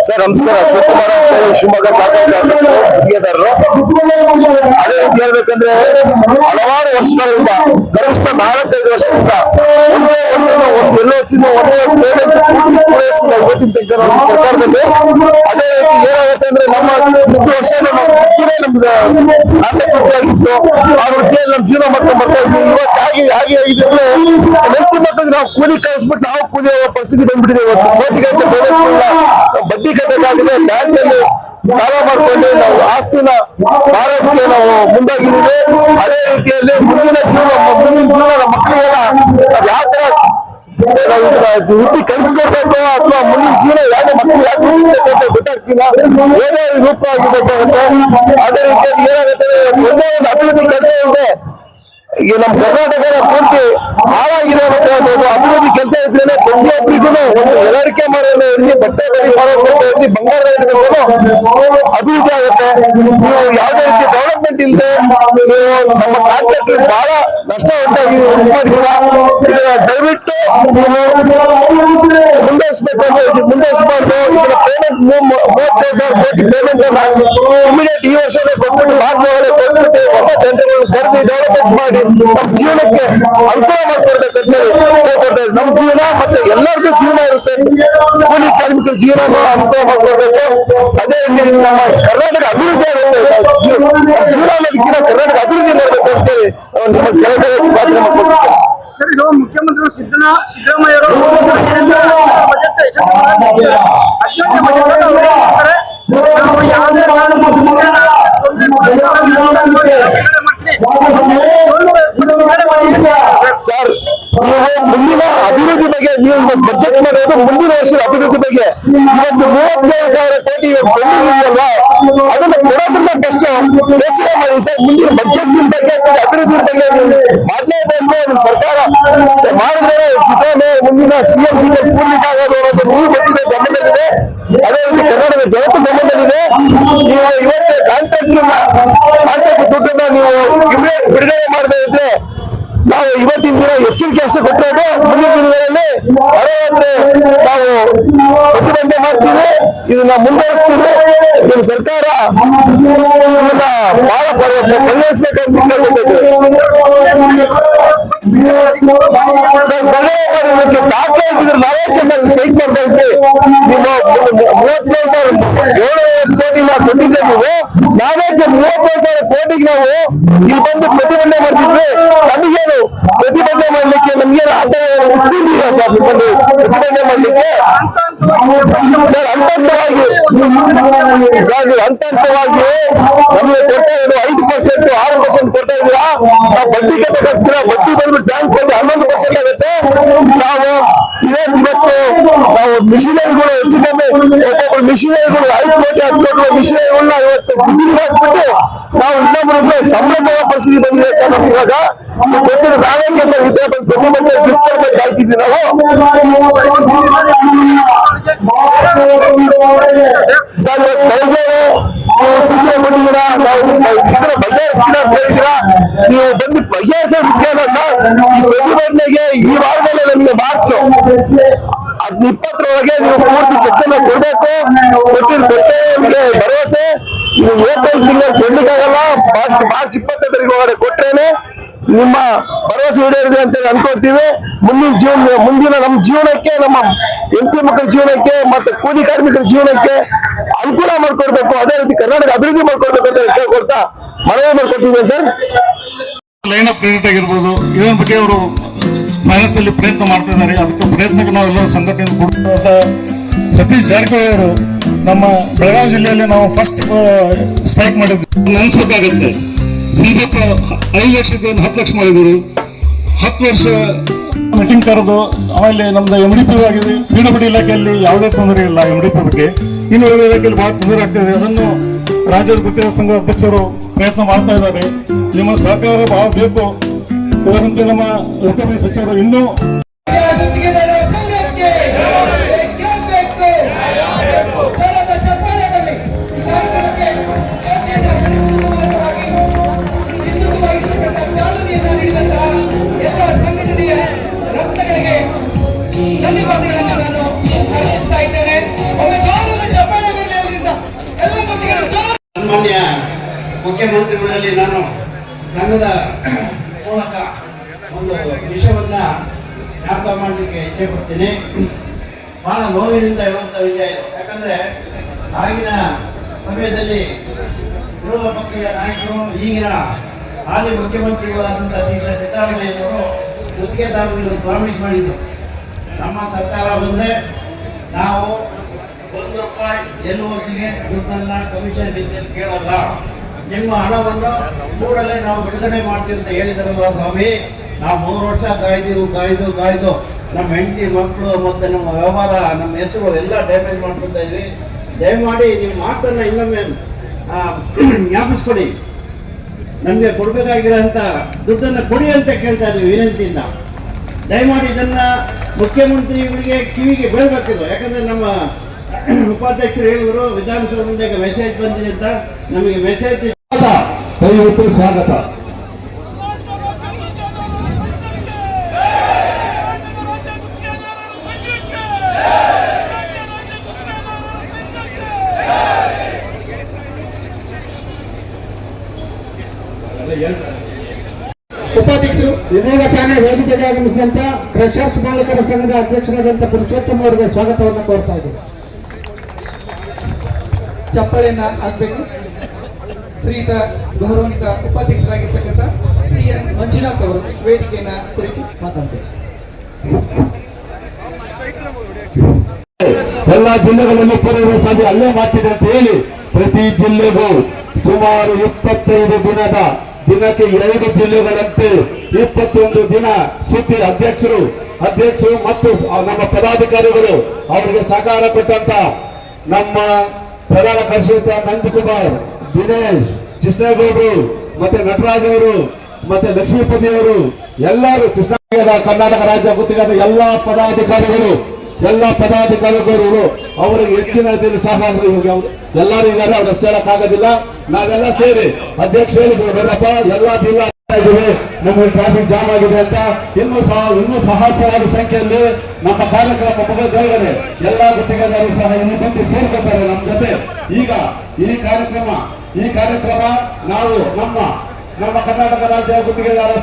Sir ನಮಸ್ಕಾರ. ಶಿವಕುಮಾರ್ ಶಿವಮೊಗ್ಗ ಗುತ್ತಿಗೆದಾರರು. ಅದೇ ರೀತಿ ಹೇಳ್ಬೇಕಂದ್ರೆ ಹಲವಾರು ವರ್ಷಗಳಿಂದ ಕನಿಷ್ಠ 4-5 ವರ್ಷದಿಂದ LOC ಪೂರೈಸಿಲ್ಲ ಇವತ್ತಿನ ತನಕ ನಮ್ಮ ಸರ್ಕಾರದಲ್ಲಿ. ಅದೇ ರೀತಿ ಏನಾಗುತ್ತೆ ಅಂದ್ರೆ ನಮ್ಮ ಇಷ್ಟು ವರ್ಷ ನಮ್ದು ಆಗಿತ್ತು ಆ ವೃತ್ತಿಯಲ್ಲಿ ನಮ್ಮ ಜೀವನ ಮಾಡ್ಕೊಂಡು ಬರ್ತಾ ಇದ್ವಿ. ಇವತ್ತಾಗಿ ಹಾಗೆ ಆಗಿದ್ರೆ ಹೆಂಡತಿ ಮಕ್ಕಳಿಗೆ ನಾವು ಕೂಲಿ ಕಳಿಸ್ಬಿಟ್ಟು ನಾವು ಕೂಲಿ ಪರಿಸ್ಥಿತಿ ಬಂದ್ಬಿಟ್ಟಿದೆ. ಇವತ್ತು ಕೋಟಿಗಟ್ಟಲೆ ಬಡ್ಡಿ ಕಟ್ಟಬೇಕಾಗಿದೆ. ಬ್ಯಾಂಕ್ ನಲ್ಲಿ ಸಾಲ ಮಾಡ್ಕೊಂಡು ನಾವು ಆಸ್ತಿನ ಮಾರೋದಕ್ಕೆ ನಾವು ಮುಂದಾಗಿದ್ದೀವಿ. ಅದೇ ರೀತಿಯಲ್ಲಿ ಮುಂದಿನ ಜೀವನ ನಮ್ಮ ಮಕ್ಕಳಿಗೆಲ್ಲ ಯಾವ ತರ ವೃತ್ತಿ ಕಲಿಸ್ಕೊಡ್ಬೇಕು ಅಥವಾ ಮುಂದಿನ ಜೀವನ ಯಾವುದೇ ಮಕ್ಕಳು ಯಾಕೆ ಅಂತ ಗೊತ್ತಾಗ್ತಿಲ್ಲ. ಬೇರೆ ರೂಪ ಆಗಿರ್ಬೇಕಾಗುತ್ತೆ. ಅದೇ ರೀತಿಯಲ್ಲಿ ಏನಾಗುತ್ತೆ ಒಂದೇ ಒಂದು ಅಭಿವೃದ್ಧಿ ಕೆಲಸ ಇದೆ. ಈಗ ನಮ್ಮ ಕರ್ನಾಟಕದ ಪೂರ್ತಿ ಹಾಳಾಗಿದೆ. ಅಭಿವೃದ್ಧಿ ಕೆಲಸ ಇದ್ರೇನೆ ಪ್ರತಿಯೊಬ್ಬರಿಗೂ ಒಂದು ಎಳರಿಕೆ ಮಾಡೋದು ಇರಲಿ, ಬಟ್ಟೆ ಬರಿ ಮಾಡೋದು ಇರಲಿ, ಬಂಗಾರದ ಅಭಿವೃದ್ಧಿ ಆಗುತ್ತೆ. ನೀವು ಯಾವುದೇ ರೀತಿ ಡೆವಲಪ್ಮೆಂಟ್ ಇಲ್ಲದೆ ನೀವು ನಮ್ಮ ಕಾಂಟ್ರಾಕ್ಟರ್ ಬಹಳ ನಷ್ಟ ಉಂಟಾಗಿದ್ದೀರಾ. ಇದನ್ನ ದಯವಿಟ್ಟು ಮುಂದುವರಿಸಬಾರ್ದು. ಇದನ್ನ ಪೇಮೆಂಟ್ 35,000 ಕೋಟಿ ಪೇಮೆಂಟ್ ಇಮಿಡಿಯೇಟ್ ಈ ವರ್ಷನೇ ಕೊಟ್ಬಿಟ್ಟು ಮಾರ್ಚ್ ಒಳಗೆ ಕೊಟ್ಬಿಟ್ಟು ಹೊಸ ಟೆಂಡರ್ಗಳನ್ನು ಕರೆದು ಡೆವಲಪ್ಮೆಂಟ್ ಮಾಡಿ ನಮ್ಮ ಜೀವನಕ್ಕೆ ಅನುಕೂಲ ಮಾಡಿಕೊಡ್ಬೇಕಂತ ಹೇಳ್ಕೊಡ್ತಾರೆ. ನಮ್ಮ ಜೀವನ ಮತ್ತೆ ಎಲ್ಲರಿಗೂ ಜೀವನ ಇರುತ್ತೆ. ಕೂಲಿ ಕಾರ್ಮಿಕರ ಜೀವನ ಅನುಕೂಲ ಮಾಡಿಕೊಡ್ಬೇಕು. ಅದೇ ರೀತಿ ನಮ್ಮ ಕರ್ನಾಟಕ ಅಭಿವೃದ್ಧಿ ಆಗುತ್ತೆ. ಜೀವನ ಅನ್ನೋದಕ್ಕಿಂತ ಕರ್ನಾಟಕ ಅಭಿವೃದ್ಧಿ ಮಾಡಬೇಕು ಅಂತೇಳಿ ನಿಮ್ಮ ಕೆಲಸ ಪ್ರಾರ್ಥನೆ ಮಾಡ್ಕೊಡ್ತಾರೆ. ಸರ್, ಇದು ಮುಖ್ಯಮಂತ್ರಿಗಳು ಸಿದ್ದರಾಮಯ್ಯ ಸರ್, ಮುಂದಿನ ಅಭಿವೃದ್ಧಿ ಬಗ್ಗೆ ನೀವು ಬಜೆಟ್ ಮಾಡೋದು ಮುಂದಿನ ವರ್ಷದ ಅಭಿವೃದ್ಧಿ ಬಗ್ಗೆ. ಇವತ್ತು 37,000 ಕೋಟಿ ಪೆಂಡಿಂಗ್ ಇದೆಯಲ್ವಾ, ಅದನ್ನು ಕೊಡೋದನ್ನ ಕಷ್ಟ ಯೋಚನೆ ಮಾಡಿ ಸರ್. ಮುಂದಿನ ಬಜೆಟ್ ಬಗ್ಗೆ ಅಭಿವೃದ್ಧಿ ಬಗ್ಗೆ ಮಾಡಲೇಬೇಕು. ನಿಮ್ಮ ಸರ್ಕಾರ ಮಾಡಿದ್ರೆ ಸಿದ್ದರಾಮಯ್ಯ ಮುಂದಿನ CM ಸೀಟ್ ಪೂರ್ಣಿಕ ಆಗೋದು ಅನ್ನೋದು ನೀವು ಗೊತ್ತಿದೆ, ಗಮನದಲ್ಲಿದೆ. ಅದೇ ರೀತಿ ಕರ್ನಾಟಕದ ಜನತೆ ಗಮನದಲ್ಲಿದೆ. ನೀವು ಇವತ್ತೇ ಕಾಂಟ್ರಾಕ್ಟ್ ದುಡ್ಡನ್ನ ನೀವು ಇಮಿಡಿಯೇಟ್ ಬಿಡುಗಡೆ ಮಾಡದೇ ಇದ್ರೆ ನಾವು ಇವತ್ತಿನ ದಿನ ಎಚ್ಚರಿಕೆ ಅಷ್ಟೇ ಕೊಟ್ಟಿರೋದು. ಮುಂದಿನ ದಿನಗಳಲ್ಲಿ ಅರವತ್ತರೆ ನಾವು ಪ್ರತಿಭಟನೆ ಮಾಡ್ತೀವಿ, ಇದನ್ನ ಮುಂದುವರಿಸ್ತೀವಿ. ನಿಮ್ಮ ಸರ್ಕಾರ ಇದನ್ನ ಬಹಳ ಪರಿಗಣಿಸಬೇಕಂತ ಕೇಳ್ಕೊಬೇಕು ಸರ್. ಬಂಗಾರಕ್ಕೆ ದಾಖಲೆ ಇದ್ದಿದ್ರೆ ನಾವೇಕೆ ಸರ್ ಸ್ಟ್ರೈಕ್ ಮಾಡ್ತಾ ಇದ್ವಿ? ನೀವು 37,750 ಕೋಟಿ ಕೊಟ್ಟಿದ್ರೆ ನಾವೇಕೆ 37,000 ಕೋಟಿಗೆ ನಾವು ಇಲ್ಲಿ ಬಂದು ಪ್ರತಿಭಟನೆ ಮಾಡ್ತಿದ್ವಿ? ನಮಗೇನು ಪ್ರತಿಭಟನೆ ಮಾಡ್ಲಿಕ್ಕೆ ನಮ್ಗೇನು ಆ ತರ ಹುಚ್ಚಿದೀಯ ಸರ್? ನಿಮ್ಮಲ್ಲಿ ಪ್ರತಿಭಟನೆ ಮಾಡ್ಲಿಕ್ಕೆ ಸರ್ ಹಂತವಾಗಿ ನಮಗೆ ಕೊಡ್ತಾ ಇರೋದು 5%, 6% ಕೊಡ್ತಾ ಇದೀರಾ. ನಾವು ಬಡ್ಡಿ ಕಟ್ಟಕ್ಕಾಗ್ತೀರಾ? ಬಡ್ಡಿ ಬಂದ್ಬಿಟ್ಟು ಬ್ಯಾಂಕ್ ಬಂದು 11% ಆಗುತ್ತೆ. ನಾವು ಇವತ್ತು ನಾವು ಮಿಷಿನರಿಗಳು ಹೆಚ್ಚು ಕಮ್ಮಿ ಒಬ್ಬೊಬ್ಬರು ಮಿಷಿನರಿಗಳು 5 ಕೋಟಿ 10 ಕೋಟಿ ಮಿಷಿನರಿಗಳನ್ನ ಇವತ್ತು ಗುಜರಿಗೆ ಹಾಕ್ಬಿಟ್ಟು ನಾವು ಇನ್ನೊಬ್ಬರಿಗೆ ಸಂಬಳ ಕೊಡೋ ಪರಿಸ್ಥಿತಿ ಬಂದಿದೆ ಸರ್. ನಮ್ಗೆ ಇವಾಗ ಗೊತ್ತಿದೆ ನಾವೇಕೆ ಸರ್ ಇದೇ ಪ್ರತಿಭಟನೆ ಬಿಸ್ಕೊಡ್ಬೇಕು ಆಯ್ತಿದ್ವಿ ನಾವು ಸರ್. ನೀವು ಸೂಚನೆ ಕೊಟ್ಟಿದ್ದೀರಾ, ನಾವು ಇದನ್ನ ಬಗೆಹರಿಸ್ತೀರಾ ಅಂತ ಹೇಳಿದ್ದೀರಾ. ನೀವು ಬಂದು ಬಗೆಹರಿಸೋ ಮುಖ್ಯನ ಸರ್. ಈ ಪ್ರತಿಭಟನೆಗೆ ಈ ವಾರದಲ್ಲೇ ನಮಗೆ ಮಾರ್ಚ್ 20 ನೀವು ಪೂರ್ತಿ ಚೆಕ್ಕನ್ನು ಕೊಡಬೇಕು. ಕೊಡ್ತೇವೆ ನಿಮಗೆ ಭರವಸೆ. ಇದು ಏಪ್ರಿಲ್ ತಿಂಗಳು ಕೊಡ್ಲಿಕ್ಕಾಗಲ್ಲ. ಮಾರ್ಚ್ 25 ಒಳಗಡೆ ಕೊಟ್ರೇನೆ ನಿಮ್ಮ ಭರವಸೆ ಈಡೇರಿದೆ ಅಂತೇಳಿ ಅನ್ಕೊಳ್ತೀವಿ. ಮುಂದಿನ ನಮ್ಮ ಜೀವನಕ್ಕೆ, ನಮ್ಮ ಹೆಂಡತಿ ಮಕ್ಕಳ ಜೀವನಕ್ಕೆ ಮತ್ತೆ ಕೂಲಿ ಕಾರ್ಮಿಕರ ಜೀವನಕ್ಕೆ ಅನುಕೂಲ ಮಾಡ್ಕೊಡ್ಬೇಕು. ಅದೇ ರೀತಿ ಕರ್ನಾಟಕ ಅಭಿವೃದ್ಧಿ ಮಾಡ್ಕೊಡ್ಬೇಕು ಅಂತ ಕೇಳ್ಕೊಡ್ತಾ ಮನವಿ ಮಾಡ್ಕೊಡ್ತಿದ್ದೇನೆ ಸರ್. ಲೈನ್ ಅಪ್ ಕ್ರೆಡಿಟ್ ಆಗಿರ್ಬೋದು, ಇದರ ಬಗ್ಗೆ ಅವರು ಫೈನಾನ್ಸ್ ಅಲ್ಲಿ ಪ್ರಯತ್ನ ಮಾಡ್ತಾ ಇದ್ದಾರೆ. ಅದಕ್ಕೆ ಪ್ರಯತ್ನಕ್ಕೆ ನಾವೆಲ್ಲರೂ ಸಂಘಟನೆ ಕೊಡುವಂತ ಸತೀಶ್ ಜಾರಕಿಹೊಳಿ ಅವರು ನಮ್ಮ ಬೆಳಗಾವಿ ಜಿಲ್ಲೆಯಲ್ಲಿ ನಾವು ಫಸ್ಟ್ ಸ್ಟ್ರೈಕ್ ಮಾಡಿದ್ವಿ. ಅನ್ಸ್ಬೇಕಾಗುತ್ತೆ. ಸಿಬಿಎಫ್ 5 ಲಕ್ಷಕ್ಕೆ 10 ಲಕ್ಷ ಮಾಡಿದ್ರು. 10 ವರ್ಷ ಮೀಟಿಂಗ್ ಕರೆದು ಆಮೇಲೆ ನಮ್ದು MDP ಆಗಿದೆ. PWD ಇಲಾಖೆಯಲ್ಲಿ ಯಾವುದೇ ತೊಂದರೆ ಇಲ್ಲ. MDP ಬಗ್ಗೆ ಇನ್ನು ಇಲಾಖೆಯಲ್ಲಿ ಬಹಳ ತೊಂದರೆ ಆಗ್ತಿದೆ. ಅದನ್ನು ರಾಜ್ಯದ ಗುತ್ತಿಗೆ ಸಂಘ ಅಧ್ಯಕ್ಷರು ಪ್ರಯತ್ನ ಮಾಡ್ತಾ ಇದ್ದಾರೆ. ನಿಮ್ಮ ಸಹಕಾರ ಬಹಳ ಬೇಕು. ಇದರಂತೆ ನಮ್ಮ ಲೋಕೋಪಯೋಗಿ ಸಚಿವರು ಇನ್ನೂ ಮುಖ್ಯಮಂತ್ರಿಗಳಲ್ಲಿ ನಾನು ಸಂಘದ ಮೂಲಕ ಒಂದು ವಿಷಯವನ್ನ ಜ್ಞಾಪಕ ಮಾಡಲಿಕ್ಕೆ ಇಚ್ಛೆ ಪಡ್ತೀನಿ. ಬಹಳ ನೋವಿನಿಂದ ಹೇಳುವಂಥ ವಿಷಯ ಇದು. ಯಾಕಂದ್ರೆ ಆಗಿನ ಸಮಯದಲ್ಲಿ ವಿರೋಧ ಪಕ್ಷಗಳ ನಾಯಕರು ಈಗಿನ ಹಾಲಿ ಮುಖ್ಯಮಂತ್ರಿಗಳಾದಂಥ ಸಿದ್ದರಾಮಯ್ಯನವರು ಗುತ್ತಿಗೆದಾರರಿಗೆ ಪ್ರಾಮಿಸ್ ಮಾಡಿದ್ರು, ನಮ್ಮ ಸರ್ಕಾರ ಬಂದರೆ ನಾವು ₹1 LOCಗೆ ದುಡ್ಡನ್ನ ಕಮಿಷನ್ ರೀತಿಯಲ್ಲಿ ಕೇಳಲ್ಲ, ನಿಮ್ಮ ಹಣವನ್ನು ಕೂಡಲೇ ನಾವು ಬಿಡುಗಡೆ ಮಾಡ್ತೀವಿ ಅಂತ ಹೇಳಿದಾರಲ್ವ ಸ್ವಾಮಿ. ನಾವು 3 ವರ್ಷ ಕಾಯ್ದು ನಮ್ಮ ಹೆಂಡತಿ ಮಕ್ಕಳು ಮತ್ತು ನಮ್ಮ ವ್ಯವಹಾರ, ನಮ್ಮ ಹೆಸರು ಎಲ್ಲ ಡ್ಯಾಮೇಜ್ ಮಾಡ್ಕೊಳ್ತಾ ಇದ್ವಿ. ದಯಮಾಡಿ ನಿಮ್ಮ ಮಾತನ್ನು ಇನ್ನೊಮ್ಮೆ ಜ್ಞಾಪಿಸ್ಕೊಡಿ. ನಮಗೆ ಕೊಡಬೇಕಾಗಿರೋಂಥ ದುಡ್ಡನ್ನು ಕೊಡಿ ಅಂತ ಕೇಳ್ತಾ ಇದ್ದೀವಿ ವಿನಂತಿಯಿಂದ. ದಯಮಾಡಿ ಇದನ್ನ ಮುಖ್ಯಮಂತ್ರಿಗಳಿಗೆ ಕಿವಿಗೆ ಬೀಳಬೇಕಿದ್ದು. ಯಾಕಂದ್ರೆ ನಮ್ಮ ಉಪಾಧ್ಯಕ್ಷರು ಹೇಳಿದ್ರು ವಿಧಾನಸಭೆ ಮುಂದೆ ಮೆಸೇಜ್ ಬಂದಿದೆ ಅಂತ. ನಮಗೆ ಮೆಸೇಜ್ ದಯವಿಟ್ಟು ಸ್ವಾಗತ. ಉಪಾಧ್ಯಕ್ಷರು ವಿನೋದ ತಾನೇ ವೇದಿಕೆಗೆ ಆಗಮಿಸಿದಂತ ಕ್ರಷರ್ಸ್ ಮಾಲೀಕರ ಸಂಘದ ಅಧ್ಯಕ್ಷರಾದಂಥ ಪುರುಷೋತ್ತಮ ಅವರಿಗೆ ಸ್ವಾಗತವನ್ನು ಕೋರ್ತಾ ಇದ್ದೇವೆ. ಚಪ್ಪಳೆಯನ್ನ ಹಾಕಬೇಕು. ಶ್ರೀಯುತ ಗೌರವಾನ್ವಿತ ಉಪಾಧ್ಯಕ್ಷರಾಗಿರ್ತಕ್ಕಂಥ ಶ್ರೀ ಎನ್ ಮಂಜುನಾಥ್ ಅವರು ವೇದಿಕೆಯನ್ನ ಕುರಿತು ಮಾತಾಡಬೇಕು. ಎಲ್ಲ ಜಿಲ್ಲೆಗಳಲ್ಲೂ ಪೂರೈಸುವ ಸಾಧ್ಯ ಅಲ್ಲೇ ಮಾಡ್ತಿದೆ ಅಂತ ಹೇಳಿ ಪ್ರತಿ ಜಿಲ್ಲೆಗೂ ಸುಮಾರು 25 ದಿನಕ್ಕೆ 2 ಜಿಲ್ಲೆಗಳಂತೆ 21 ದಿನ ಸುತ್ತಿ ಅಧ್ಯಕ್ಷರು ಮತ್ತು ನಮ್ಮ ಪದಾಧಿಕಾರಿಗಳು ಅವರಿಗೆ ಸಹಕಾರ ಕೊಟ್ಟಂತ ನಮ್ಮ ಪ್ರಧಾನ ಕಾರ್ಯದರ್ಶಿ ನಂದಕುಮಾರ್, ದಿನೇಶ್, ಕೃಷ್ಣೇಗೌಡರು, ಮತ್ತೆ ನಟರಾಜ್ ಅವರು, ಮತ್ತೆ ಲಕ್ಷ್ಮೀಪತಿ ಅವರು, ಎಲ್ಲರೂ ಕರ್ನಾಟಕ ರಾಜ್ಯ ಗುತ್ತಿಗೆದ ಎಲ್ಲಾ ಪದಾಧಿಕಾರಿಗಳು ಅವರಿಗೆ ಹೆಚ್ಚಿನ ಸಹಕಾರ ಎಲ್ಲರೂ ಇದ್ದಾರೆ. ಅವ್ರ ಹೇಳಕ್ಕಾಗೋದಿಲ್ಲ. ನಾವೆಲ್ಲ ಸೇರಿ ಅಧ್ಯಕ್ಷ ಹೇಳಿದ್ರು, ಬೇಡಪ್ಪ ಎಲ್ಲ ಜಿಲ್ಲಾ ಇದ್ದೀವಿ, ನಮಗೆ ಟ್ರಾಫಿಕ್ ಜಾಮ್ ಆಗಿದೆ ಅಂತ. ಇನ್ನೂ ಸಹಸ್ರಾರು ಸಂಖ್ಯೆಯಲ್ಲಿ ನಮ್ಮ ಕಾರ್ಯಕ್ರಮ ಮುಗಿದೊಳಗಡೆ ಎಲ್ಲಾ ಗುತ್ತಿಗೆದಾರರು ಸಹ ಇನ್ನು ಬಂದು ಸೇರ್ಕೊತಾರೆ ನಮ್ಮ ಜೊತೆ. ಈಗ ಈ ಕಾರ್ಯಕ್ರಮ ನಾವು ನಮ್ಮ ಕರ್ನಾಟಕ ರಾಜ್ಯ ಗುತ್ತಿಗೆದಾರ